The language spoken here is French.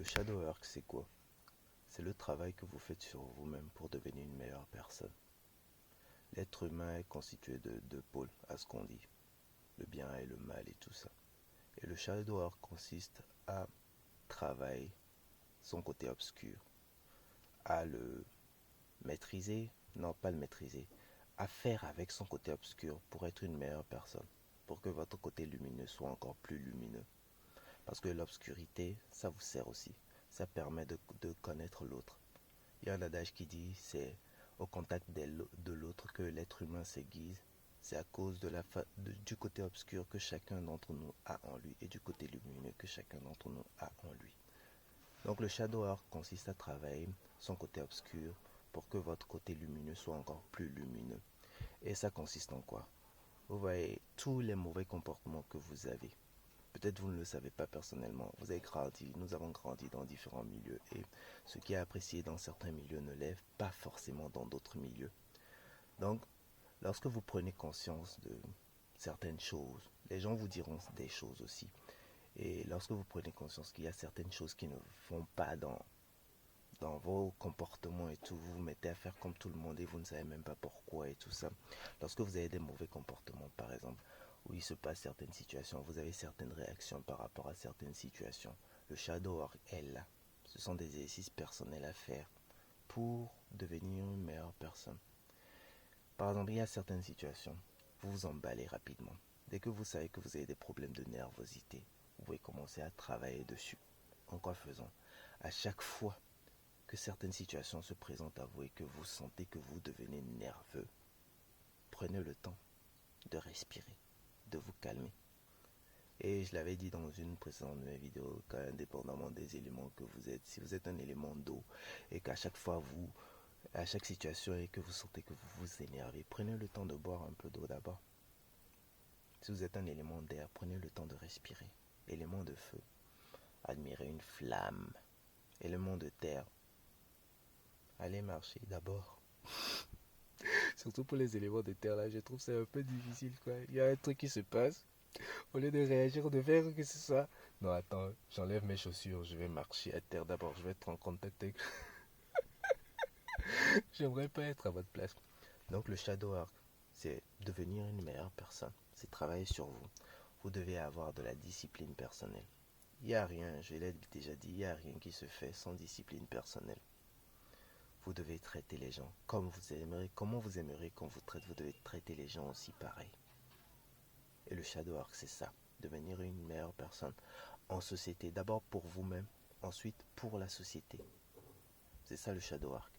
shadow work, c'est quoi? C'est le travail que vous faites sur vous-même pour devenir une meilleure personne. L'être humain est constitué de deux pôles, à ce qu'on dit, le bien et le mal et tout ça. Et le shadow work consiste à travailler son côté obscur, à le maîtriser, non pas le maîtriser, à faire avec son côté obscur pour être une meilleure personne, pour que votre côté lumineux soit encore plus lumineux. Parce que l'obscurité, ça vous sert aussi. Ça permet de connaître l'autre. Il y a un adage qui dit, c'est au contact de l'autre que l'être humain s'aiguise. C'est à cause du côté obscur que chacun d'entre nous a en lui et du côté lumineux que chacun d'entre nous a en lui. Donc le shadow work consiste à travailler son côté obscur pour que votre côté lumineux soit encore plus lumineux. Et ça consiste en quoi? Vous voyez tous les mauvais comportements que vous avez. Peut-être vous ne le savez pas personnellement. Vous avez grandi, nous avons grandi dans différents milieux et ce qui est apprécié dans certains milieux ne l'est pas forcément dans d'autres milieux. Donc, lorsque vous prenez conscience de certaines choses, les gens vous diront des choses aussi. Et lorsque vous prenez conscience qu'il y a certaines choses qui ne vont pas dans vos comportements et tout, vous vous mettez à faire comme tout le monde et vous ne savez même pas pourquoi et tout ça. Lorsque vous avez des mauvais comportements, par exemple, où il se passe certaines situations, vous avez certaines réactions par rapport à certaines situations. Le shadow work est là. Ce sont des exercices personnels à faire pour devenir une meilleure personne. Par exemple, il y a certaines situations, vous vous emballez rapidement. Dès que vous savez que vous avez des problèmes de nervosité, vous pouvez commencer à travailler dessus. En quoi faisant? À chaque fois que certaines situations se présentent à vous et que vous sentez que vous devenez nerveux, prenez le temps de respirer, de vous calmer. Et je l'avais dit dans une précédente vidéo, qu'indépendamment des éléments que vous êtes, si vous êtes un élément d'eau et qu'à chaque fois à chaque situation et que vous sentez que vous vous énervez, prenez le temps de boire un peu d'eau d'abord. Si vous êtes un élément d'air, prenez le temps de respirer. Élément de feu, admirez une flamme. Élément de terre, allez marcher d'abord. Surtout pour les éléments de terre là, je trouve ça un peu difficile quoi. Il y a un truc qui se passe. Au lieu de réagir, de faire que ce soit. Non, attends, j'enlève mes chaussures, je vais marcher à terre d'abord, je vais être en contact avec. J'aimerais pas être à votre place. Donc, le shadow work, c'est devenir une meilleure personne. C'est travailler sur vous. Vous devez avoir de la discipline personnelle. Il n'y a rien, je l'ai déjà dit, il n'y a rien qui se fait sans discipline personnelle. Vous devez traiter les gens comme vous aimeriez, comment vous aimeriez qu'on vous traite, vous devez traiter les gens aussi pareil. Et le shadow work, c'est ça, devenir une meilleure personne en société, d'abord pour vous-même, ensuite pour la société. C'est ça le shadow work.